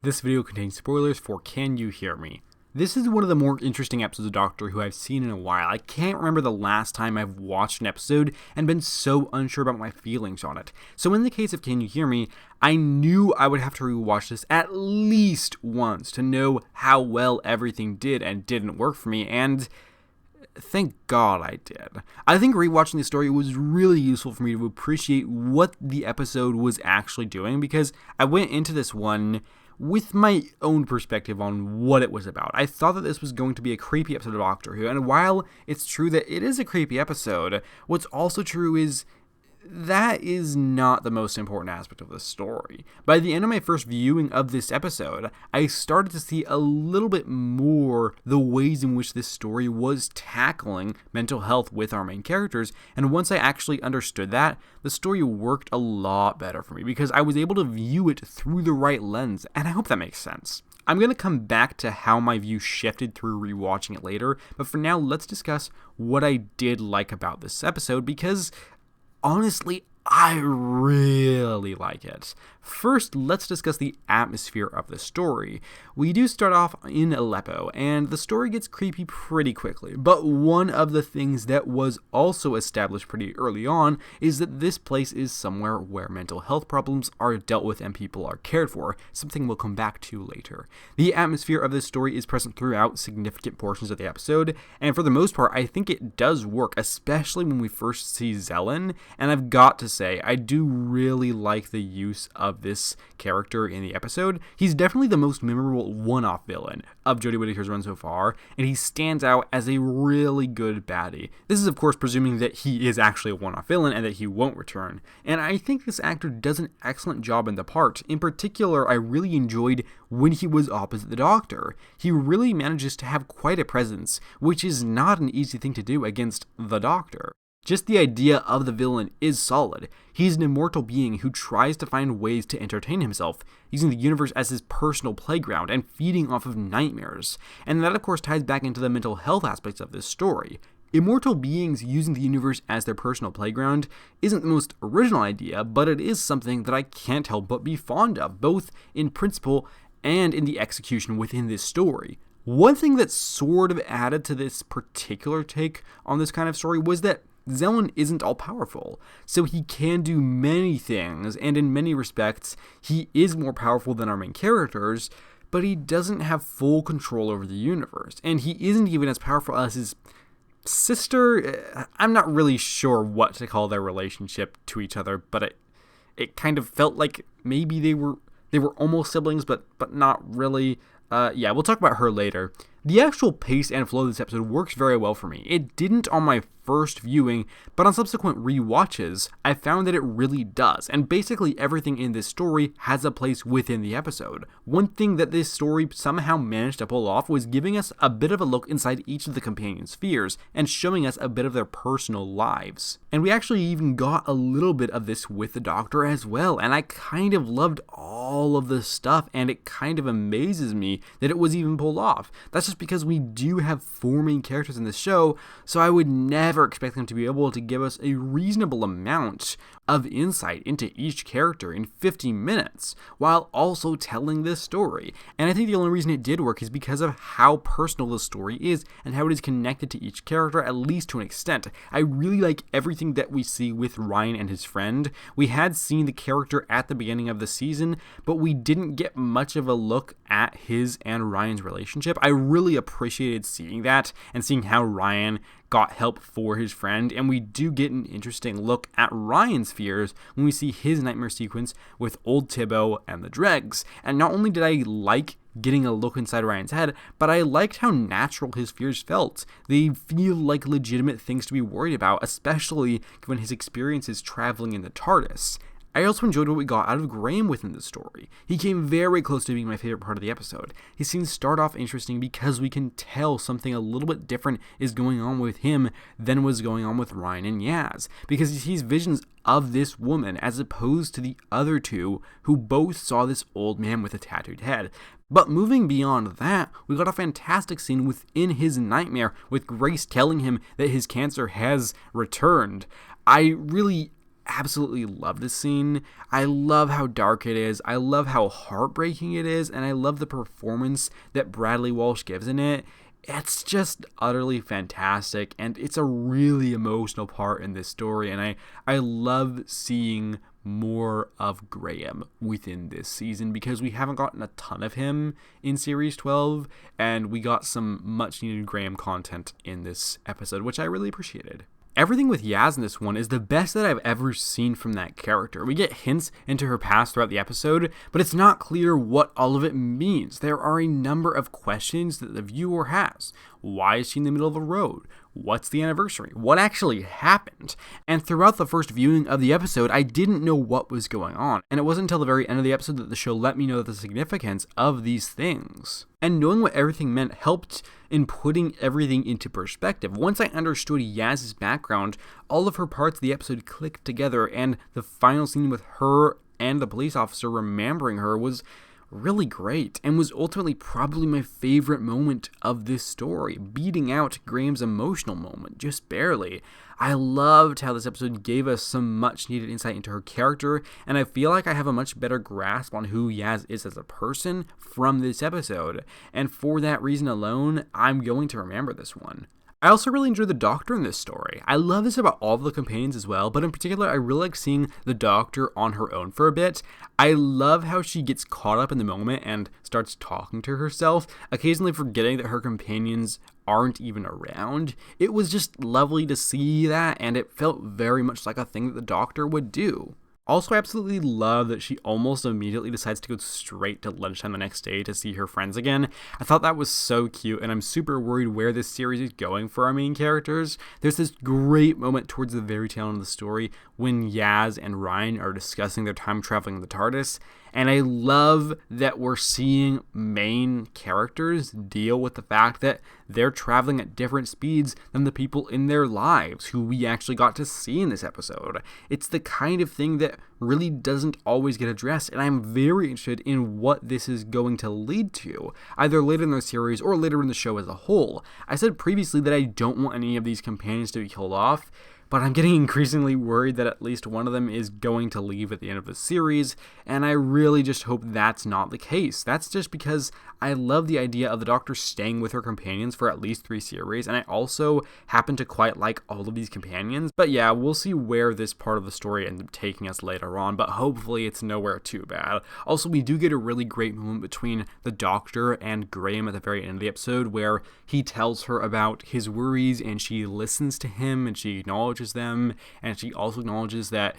This video contains spoilers for Can You Hear Me? This is one of the more interesting episodes of Doctor Who I've seen in a while. I can't remember the last time I've watched an episode and been so unsure about my feelings on it. So in the case of Can You Hear Me, I knew I would have to rewatch this at least once to know how well everything did and didn't work for me, and thank God I did. I think rewatching the story was really useful for me to appreciate what the episode was actually doing, because I went into this one with my own perspective on what it was about. I thought that this was going to be a creepy episode of Doctor Who, and while it's true that it is a creepy episode, what's also true is that is not the most important aspect of the story. By the end of my first viewing of this episode, I started to see a little bit more the ways in which this story was tackling mental health with our main characters, and once I actually understood that, the story worked a lot better for me because I was able to view it through the right lens, and I hope that makes sense. I'm going to come back to how my view shifted through rewatching it later, but for now, let's discuss what I did like about this episode, because honestly, I really like it. First, let's discuss the atmosphere of the story. We do start off in Aleppo, and the story gets creepy pretty quickly, but one of the things that was also established pretty early on is that this place is somewhere where mental health problems are dealt with and people are cared for, something we'll come back to later. The atmosphere of this story is present throughout significant portions of the episode, and for the most part, I think it does work, especially when we first see Zelen, and I've got to say, I do really like the use of this character in the episode. He's definitely the most memorable one-off villain of Jodie Whittaker's run so far, and he stands out as a really good baddie. This is of course presuming that he is actually a one-off villain and that he won't return, and I think this actor does an excellent job in the part. In particular, I really enjoyed when he was opposite the Doctor. He really manages to have quite a presence, which is not an easy thing to do against the Doctor. Just the idea of the villain is solid. He's an immortal being who tries to find ways to entertain himself, using the universe as his personal playground and feeding off of nightmares. And that of course ties back into the mental health aspects of this story. Immortal beings using the universe as their personal playground isn't the most original idea, but it is something that I can't help but be fond of, both in principle and in the execution within this story. One thing that sort of added to this particular take on this kind of story was that Zelen isn't all-powerful, so he can do many things, and in many respects, he is more powerful than our main characters, but he doesn't have full control over the universe, and he isn't even as powerful as his sister. I'm not really sure what to call their relationship to each other, but it kind of felt like maybe they were almost siblings, but not really. Yeah, we'll talk about her later. The actual pace and flow of this episode works very well for me. It didn't on my first viewing, but on subsequent rewatches, I found that it really does, and basically everything in this story has a place within the episode. One thing that this story somehow managed to pull off was giving us a bit of a look inside each of the companions' fears, and showing us a bit of their personal lives. And we actually even got a little bit of this with the Doctor as well, and I kind of loved all of this stuff, and it kind of amazes me that it was even pulled off. That's just because we do have four main characters in this show, so I would never expect them to be able to give us a reasonable amount of insight into each character in 50 minutes, while also telling this story. And I think the only reason it did work is because of how personal the story is and how it is connected to each character, at least to an extent. I really like everything that we see with Ryan and his friend. We had seen the character at the beginning of the season, but we didn't get much of a look at his and Ryan's relationship. I really appreciated seeing that and seeing how Ryan got help for his friend, and we do get an interesting look at Ryan's fears when we see his nightmare sequence with old Tibbo and the Dregs. And not only did I like getting a look inside Ryan's head, but I liked how natural his fears felt. They feel like legitimate things to be worried about, especially given his experiences traveling in the TARDIS. I also enjoyed what we got out of Graham within the story. He came very close to being my favorite part of the episode. His scenes start off interesting because we can tell something a little bit different is going on with him than was going on with Ryan and Yaz, because he sees visions of this woman as opposed to the other two who both saw this old man with a tattooed head. But moving beyond that, we got a fantastic scene within his nightmare with Grace telling him that his cancer has returned. I really absolutely love this scene. I love how dark it is. I love how heartbreaking it is. And I love the performance that Bradley Walsh gives in it. It's just utterly fantastic, and it's a really emotional part in this story, and I love seeing more of Graham within this season because we haven't gotten a ton of him in Series 12, and we got some much needed Graham content in this episode, which I really appreciated. Everything with Yaz in this one is the best that I've ever seen from that character. We get hints into her past throughout the episode, but it's not clear what all of it means. There are a number of questions that the viewer has. Why is she in the middle of a road? What's the anniversary? What actually happened? And throughout the first viewing of the episode, I didn't know what was going on. And it wasn't until the very end of the episode that the show let me know the significance of these things. And knowing what everything meant helped in putting everything into perspective. Once I understood Yaz's background, all of her parts of the episode clicked together, and the final scene with her and the police officer remembering her was really great and was ultimately probably my favorite moment of this story, beating out Graham's emotional moment, just barely. I loved how this episode gave us some much needed insight into her character, and I feel like I have a much better grasp on who Yaz is as a person from this episode, and for that reason alone, I'm going to remember this one. I also really enjoy the Doctor in this story. I love this about all of the companions as well, but in particular, I really like seeing the Doctor on her own for a bit. I love how she gets caught up in the moment and starts talking to herself, occasionally forgetting that her companions aren't even around. It was just lovely to see that, and it felt very much like a thing that the Doctor would do. Also, I absolutely love that she almost immediately decides to go straight to lunchtime the next day to see her friends again. I thought that was so cute, and I'm super worried where this series is going for our main characters. There's this great moment towards the very tail end of the story when Yaz and Ryan are discussing their time traveling in the TARDIS, and I love that we're seeing main characters deal with the fact that they're traveling at different speeds than the people in their lives who we actually got to see in this episode. It's the kind of thing that really doesn't always get addressed, and I'm very interested in what this is going to lead to, either later in the series or later in the show as a whole. I said previously that I don't want any of these companions to be killed off, but I'm getting increasingly worried that at least one of them is going to leave at the end of the series, and I really just hope that's not the case. That's just because I love the idea of the Doctor staying with her companions for at least 3 series, and I also happen to quite like all of these companions. But yeah, we'll see where this part of the story ends up taking us later on, but hopefully it's nowhere too bad. Also, we do get a really great moment between the Doctor and Graham at the very end of the episode where he tells her about his worries, and she listens to him, and she acknowledges them, and she also acknowledges that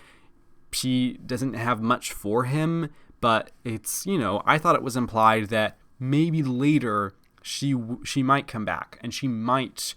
she doesn't have much for him, but it's, I thought it was implied that maybe later she might come back, and she might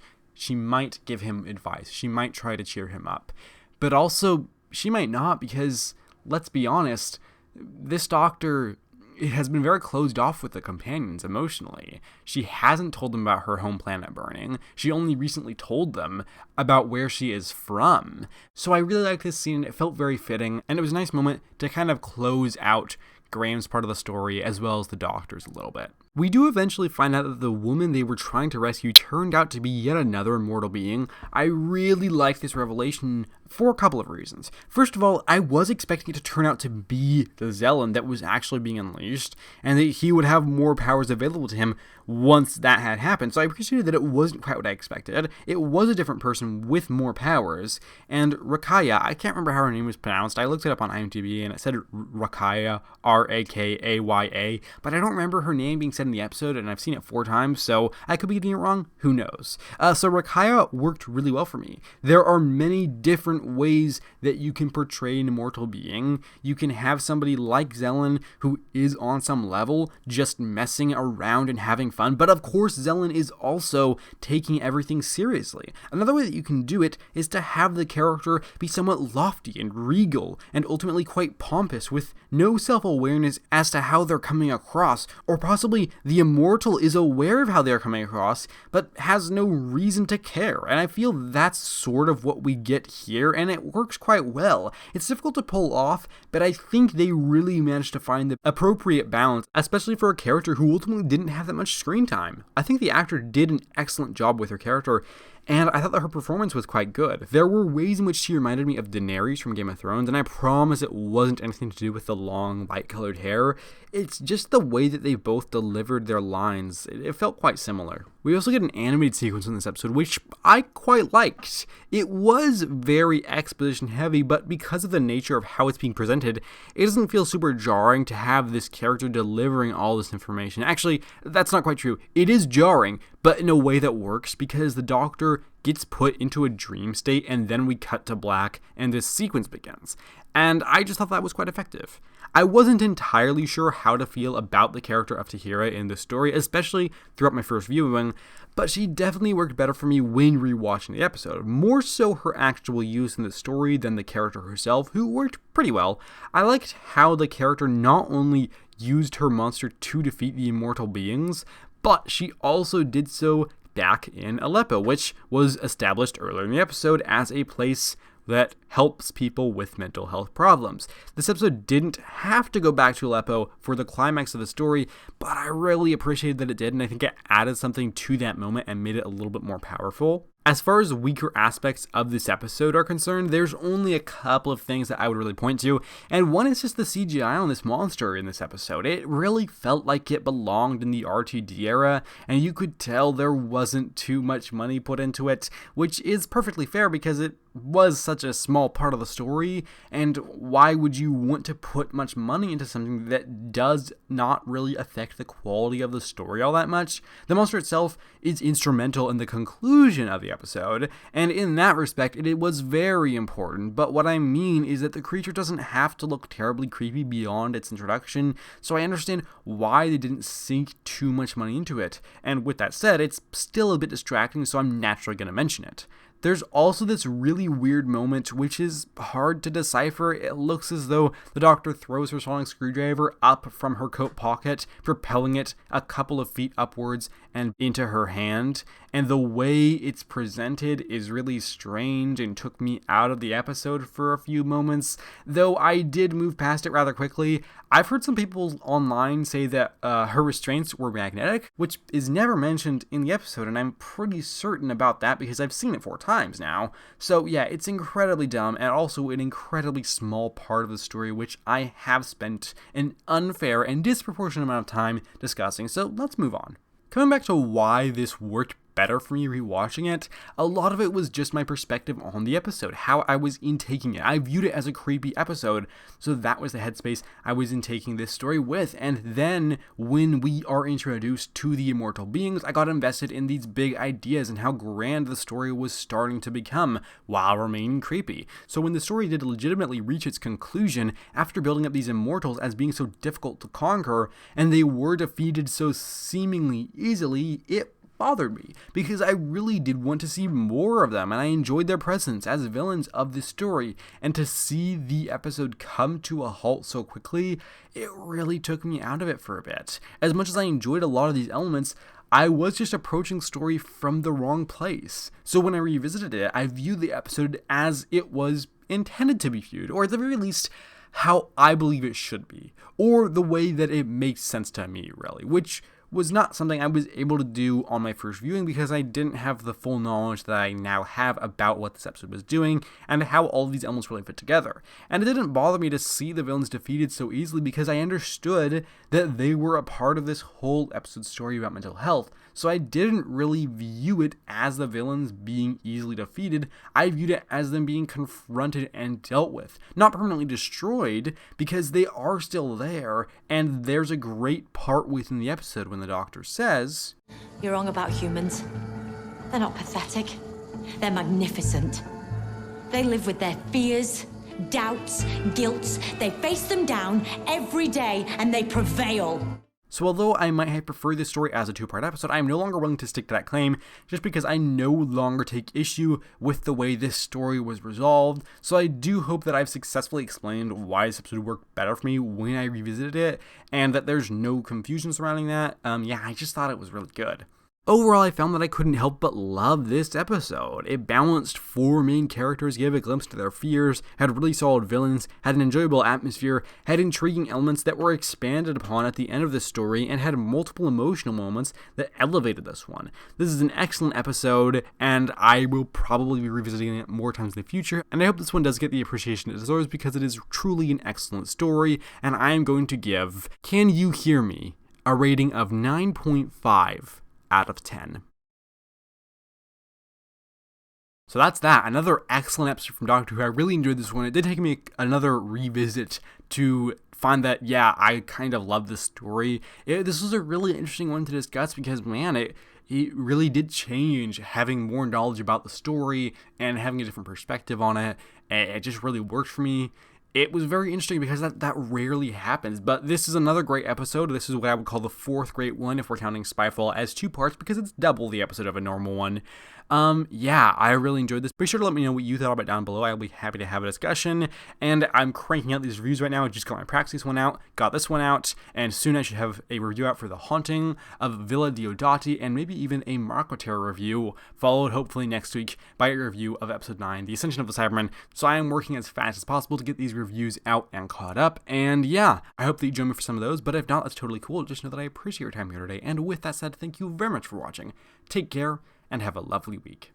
give him advice. She might try to cheer him up, but also she might not, because let's be honest, this Doctor has been very closed off with the companions emotionally. She hasn't told them about her home planet burning. She only recently told them about where she is from. So I really like this scene. It felt very fitting, and it was a nice moment to kind of close out Graham's part of the story as well as the Doctor's a little bit. We do eventually find out that the woman they were trying to rescue turned out to be yet another immortal being. I really like this revelation for a couple of reasons. First of all, I was expecting it to turn out to be the Zellin that was actually being unleashed, and that he would have more powers available to him once that had happened. So I appreciated that it wasn't quite what I expected. It was a different person with more powers, and Rakaya, I can't remember how her name was pronounced. I looked it up on IMDb and it said Rakaya, Rakaya, but I don't remember her name being said in the episode, and I've seen it 4 times, so I could be getting it wrong. Who knows? So Rakaya worked really well for me. There are many different ways that you can portray an immortal being. You can have somebody like Zellin who is on some level just messing around and having fun, but of course Zellin is also taking everything seriously. Another way that you can do it is to have the character be somewhat lofty and regal and ultimately quite pompous with no self-awareness as to how they're coming across, or possibly the immortal is aware of how they're coming across but has no reason to care, and I feel that's sort of what we get here, and it works quite well. It's difficult to pull off, but I think they really managed to find the appropriate balance, especially for a character who ultimately didn't have that much screen time. I think the actor did an excellent job with her character, And I thought that her performance was quite good. There were ways in which she reminded me of Daenerys from Game of Thrones, and I promise it wasn't anything to do with the long, light-colored hair. It's just the way that they both delivered their lines. It felt quite similar. We also get an animated sequence in this episode, which I quite liked. It was very exposition heavy, but because of the nature of how it's being presented, it doesn't feel super jarring to have this character delivering all this information. Actually, that's not quite true. It is jarring, but in a way that works because the Doctor gets put into a dream state and then we cut to black and this sequence begins. And I just thought that was quite effective. I wasn't entirely sure how to feel about the character of Tahira in this story, especially throughout my first viewing, but she definitely worked better for me when rewatching the episode. More so her actual use in the story than the character herself, who worked pretty well. I liked how the character not only used her monster to defeat the immortal beings, but she also did so back in Aleppo, which was established earlier in the episode as a place that helps people with mental health problems. This episode didn't have to go back to Aleppo for the climax of the story, but I really appreciated that it did, and I think it added something to that moment and made it a little bit more powerful. As far as weaker aspects of this episode are concerned, there's only a couple of things that I would really point to, and one is just the CGI on this monster in this episode. It really felt like it belonged in the RTD era, and you could tell there wasn't too much money put into it, which is perfectly fair because it was such a small part of the story, and why would you want to put much money into something that does not really affect the quality of the story all that much? The monster itself is instrumental in the conclusion of the episode, and in that respect it was very important, but what I mean is that the creature doesn't have to look terribly creepy beyond its introduction, so I understand why they didn't sink too much money into it, and with that said, it's still a bit distracting, so I'm naturally going to mention it. There's also this really weird moment which is hard to decipher. It looks as though the Doctor throws her sonic screwdriver up from her coat pocket, propelling it a couple of feet upwards and into her hand, and the way it's presented is really strange and took me out of the episode for a few moments, though I did move past it rather quickly. I've heard some people online say that her restraints were magnetic, which is never mentioned in the episode, and I'm pretty certain about that because I've seen it 4 times now. So yeah, it's incredibly dumb and also an incredibly small part of the story which I have spent an unfair and disproportionate amount of time discussing, so let's move on. Coming back to why this worked better for me rewatching it, a lot of it was just my perspective on the episode, how I was intaking it. I viewed it as a creepy episode, so that was the headspace I was intaking this story with, and then when we are introduced to the immortal beings, I got invested in these big ideas and how grand the story was starting to become while remaining creepy. So when the story did legitimately reach its conclusion after building up these immortals as being so difficult to conquer, and they were defeated so seemingly easily, it bothered me because I really did want to see more of them, and I enjoyed their presence as villains of this story, and to see the episode come to a halt so quickly, it really took me out of it for a bit. As much as I enjoyed a lot of these elements, I was just approaching the story from the wrong place. So when I revisited it, I viewed the episode as it was intended to be viewed, or at the very least, how I believe it should be, or the way that it makes sense to me, really, which was not something I was able to do on my first viewing because I didn't have the full knowledge that I now have about what this episode was doing and how all of these elements really fit together. And it didn't bother me to see the villains defeated so easily because I understood that they were a part of this whole episode story about mental health. So I didn't really view it as the villains being easily defeated. I viewed it as them being confronted and dealt with. Not permanently destroyed, because they are still there, and there's a great part within the episode when the Doctor says, "You're wrong about humans. They're not pathetic. They're magnificent. They live with their fears, doubts, guilts. They face them down every day, and they prevail." So although I might have preferred this story as a 2-part episode, I am no longer willing to stick to that claim just because I no longer take issue with the way this story was resolved. So I do hope that I've successfully explained why this episode worked better for me when I revisited it, and that there's no confusion surrounding that. I just thought it was really good. Overall, I found that I couldn't help but love this episode. It balanced 4 main characters, gave a glimpse to their fears, had really solid villains, had an enjoyable atmosphere, had intriguing elements that were expanded upon at the end of the story, and had multiple emotional moments that elevated this one. This is an excellent episode, and I will probably be revisiting it more times in the future, and I hope this one does get the appreciation it deserves because it is truly an excellent story, and I am going to give Can You Hear Me a rating of 9.5 out of 10. So that's that. Another excellent episode from Doctor Who. I really enjoyed this one. It did take me another revisit to find that, yeah, I kind of love this story. This was a really interesting one to discuss because, man, it really did change having more knowledge about the story and having a different perspective on it. It just really worked for me. It was very interesting because that rarely happens, but this is another great episode. This is what I would call the 4th great one if we're counting Spyfall as 2 parts because it's double the episode of a normal one. Yeah, I really enjoyed this. Be sure to let me know what you thought about it down below. I'll be happy to have a discussion, and I'm cranking out these reviews right now. I just got my Praxis one out, got this one out, and soon I should have a review out for The Haunting of Villa Diodati, and maybe even a Marco Terror review, followed hopefully next week by a review of Episode 9, The Ascension of the Cybermen. So I am working as fast as possible to get these reviews out and caught up, and yeah, I hope that you join me for some of those, but if not, that's totally cool. Just know that I appreciate your time here today, and with that said, thank you very much for watching. Take care, and have a lovely week.